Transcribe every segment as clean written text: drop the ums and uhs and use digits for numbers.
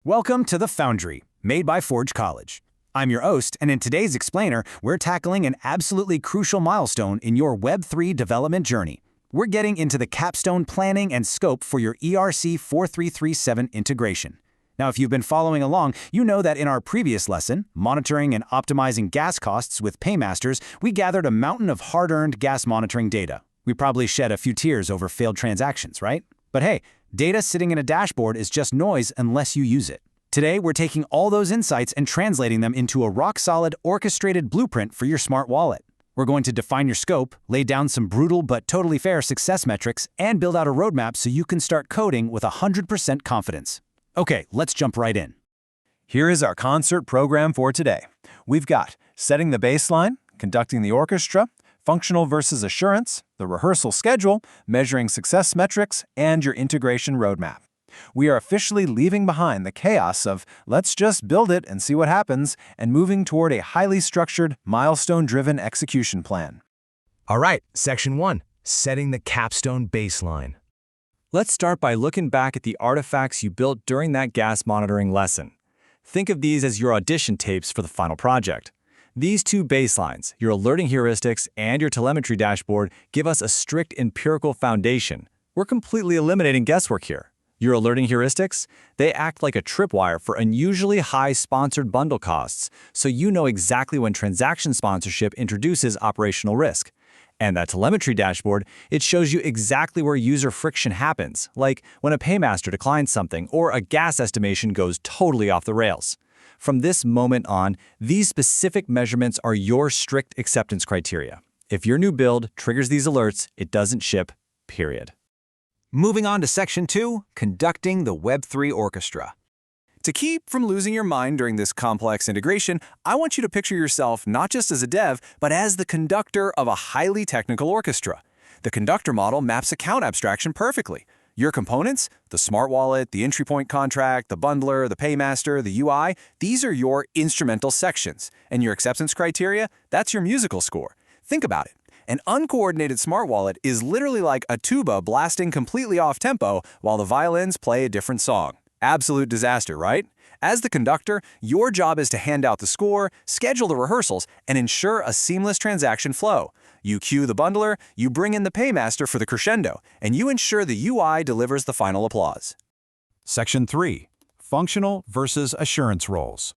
Welcome to The Foundry, made by Forge College. I'm your host, and in today's explainer, we're tackling an absolutely crucial milestone in your Web3 development journey. We're getting into the Capstone planning and scope for your ERC-4337 integration. Now, if you've been following along, you know that in our previous lesson, monitoring and optimizing gas costs with paymasters, we gathered a mountain of hard-earned gas monitoring data. We probably shed a few tears over failed transactions, right? But hey, data sitting in a dashboard is just noise unless you use it. Today, we're taking all those insights and translating them into a rock-solid, orchestrated blueprint for your smart wallet. We're going to define your scope, lay down some brutal but totally fair success metrics, and build out a roadmap so you can start coding with 100% confidence. Okay, let's jump right in. Here is our concert program for today. We've got setting the baseline, conducting the orchestra, functional versus assurance, the rehearsal schedule, measuring success metrics, and your integration roadmap. We are officially leaving behind the chaos of let's just build it and see what happens and moving toward a highly structured, milestone-driven execution plan. All right, Section 1, setting the Capstone baseline. Let's start by looking back at the artifacts you built during that gas monitoring lesson. Think of these as your audition tapes for the final project. These two baselines, your alerting heuristics and your telemetry dashboard, give us a strict empirical foundation. We're completely eliminating guesswork here. Your alerting heuristics, they act like a tripwire for unusually high sponsored bundle costs, so you know exactly when transaction sponsorship introduces operational risk. And that telemetry dashboard, it shows you exactly where user friction happens, like when a paymaster declines something or a gas estimation goes totally off the rails. From this moment on, these specific measurements are your strict acceptance criteria. If your new build triggers these alerts, it doesn't ship, period. Moving on to Section 2, conducting the Web3 orchestra. To keep from losing your mind during this complex integration, I want you to picture yourself not just as a dev, but as the conductor of a highly technical orchestra. The conductor model maps account abstraction perfectly. Your components, the smart wallet, the entry point contract, the bundler, the paymaster, the UI, these are your instrumental sections. And your acceptance criteria, that's your musical score. Think about it. An uncoordinated smart wallet is literally like a tuba blasting completely off tempo while the violins play a different song. Absolute disaster, right? As the conductor, your job is to hand out the score, schedule the rehearsals, and ensure a seamless transaction flow. You cue the bundler, you bring in the paymaster for the crescendo, and you ensure the UI delivers the final applause. Section 3, functional versus assurance roles.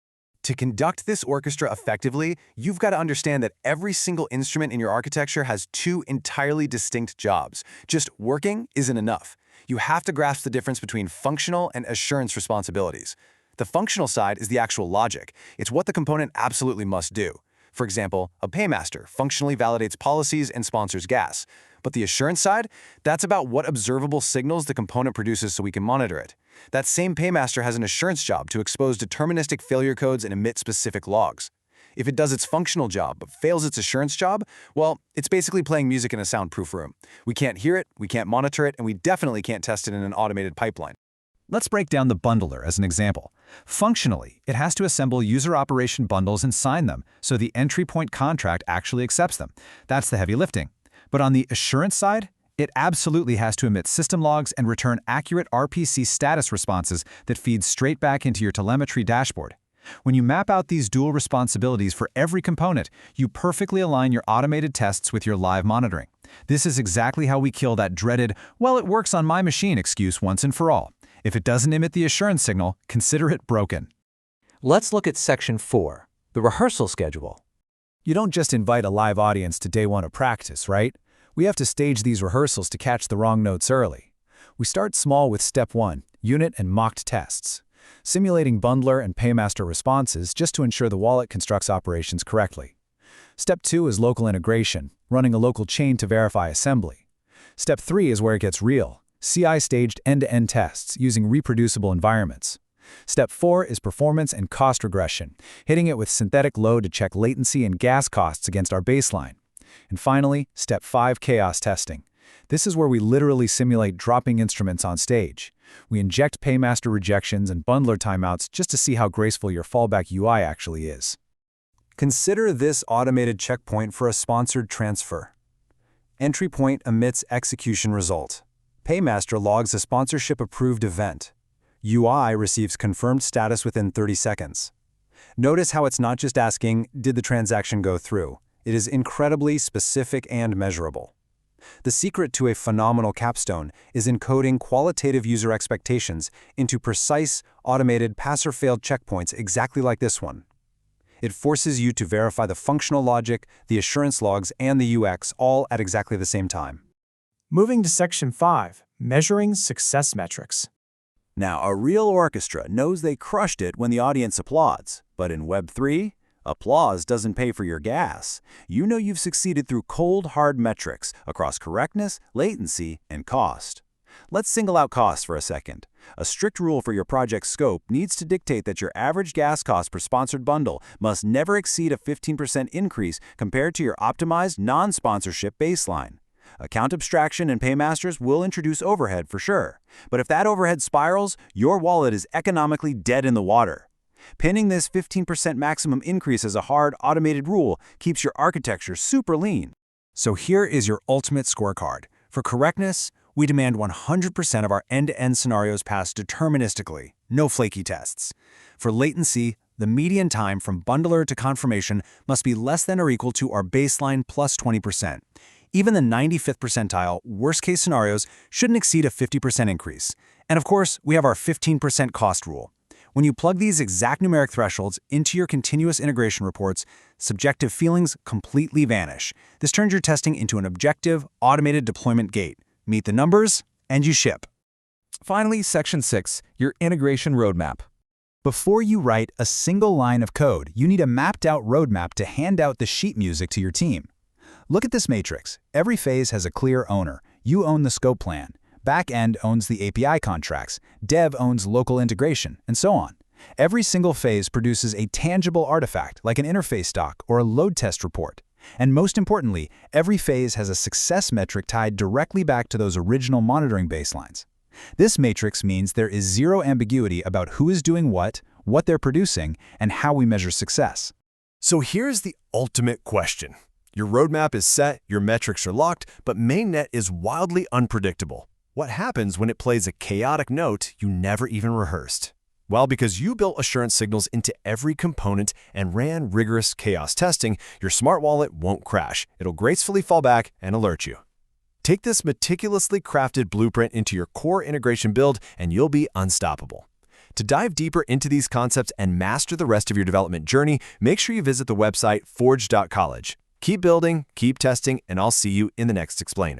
To conduct this orchestra effectively, you've got to understand that every single instrument in your architecture has two entirely distinct jobs. Just working isn't enough. You have to grasp the difference between functional and assurance responsibilities. The functional side is the actual logic. It's what the component absolutely must do. For example, a paymaster functionally validates policies and sponsors gas. But the assurance side, that's about what observable signals the component produces so we can monitor it. That same paymaster has an assurance job to expose deterministic failure codes and emit specific logs. If it does its functional job but fails its assurance job, well, it's basically playing music in a soundproof room. We can't hear it, we can't monitor it, and we definitely can't test it in an automated pipeline. Let's break down the bundler as an example. Functionally, it has to assemble user operation bundles and sign them, so the entry point contract actually accepts them. That's the heavy lifting. But on the assurance side, it absolutely has to emit system logs and return accurate RPC status responses that feed straight back into your telemetry dashboard. When you map out these dual responsibilities for every component, you perfectly align your automated tests with your live monitoring. This is exactly how we kill that dreaded, well, it works on my machine excuse once and for all. If it doesn't emit the assurance signal, consider it broken. Let's look at Section 4, the rehearsal schedule. You don't just invite a live audience to day one of practice, right? We have to stage these rehearsals to catch the wrong notes early. We start small with Step 1, unit and mocked tests, simulating bundler and paymaster responses just to ensure the wallet constructs operations correctly. Step 2 is local integration, running a local chain to verify assembly. Step 3 is where it gets real, CI-staged end-to-end tests using reproducible environments. Step 4 is performance and cost regression, hitting it with synthetic load to check latency and gas costs against our baseline. And finally, Step 5, chaos testing. This is where we literally simulate dropping instruments on stage. We inject paymaster rejections and bundler timeouts just to see how graceful your fallback UI actually is. Consider this automated checkpoint for a sponsored transfer. Entry point emits execution result. Paymaster logs a sponsorship-approved event. UI receives confirmed status within 30 seconds. Notice how it's not just asking, did the transaction go through? It is incredibly specific and measurable. The secret to a phenomenal capstone is encoding qualitative user expectations into precise, automated pass-or-fail checkpoints exactly like this one. It forces you to verify the functional logic, the assurance logs, and the UX all at exactly the same time. Moving to Section 5, Measuring Success Metrics. Now, a real orchestra knows they crushed it when the audience applauds, but in Web3, applause doesn't pay for your gas. You know you've succeeded through cold, hard metrics across correctness, latency, and cost. Let's single out cost for a second. A strict rule for your project's scope needs to dictate that your average gas cost per sponsored bundle must never exceed a 15% increase compared to your optimized non-sponsorship baseline. Account abstraction and paymasters will introduce overhead for sure, but if that overhead spirals, your wallet is economically dead in the water. Pinning this 15% maximum increase as a hard, automated rule keeps your architecture super lean. So here is your ultimate scorecard. For correctness, we demand 100% of our end-to-end scenarios pass deterministically, no flaky tests. For latency, the median time from bundler to confirmation must be less than or equal to our baseline plus 20%. Even the 95th percentile, worst-case scenarios shouldn't exceed a 50% increase. And of course, we have our 15% cost rule. When you plug these exact numeric thresholds into your continuous integration reports, subjective feelings completely vanish. This turns your testing into an objective, automated deployment gate. Meet the numbers, and you ship. Finally, Section 6, your integration roadmap. Before you write a single line of code, you need a mapped-out roadmap to hand out the sheet music to your team. Look at this matrix. Every phase has a clear owner. You own the scope plan. Back-end owns the API contracts. Dev owns local integration, and so on. Every single phase produces a tangible artifact, like an interface doc or a load test report. And most importantly, every phase has a success metric tied directly back to those original monitoring baselines. This matrix means there is zero ambiguity about who is doing what they're producing, and how we measure success. So here's the ultimate question. Your roadmap is set, your metrics are locked, but mainnet is wildly unpredictable. What happens when it plays a chaotic note you never even rehearsed? Well, because you built assurance signals into every component and ran rigorous chaos testing, your smart wallet won't crash. It'll gracefully fall back and alert you. Take this meticulously crafted blueprint into your core integration build, and you'll be unstoppable. To dive deeper into these concepts and master the rest of your development journey, make sure you visit the website forge.college. Keep building, keep testing, and I'll see you in the next explainer.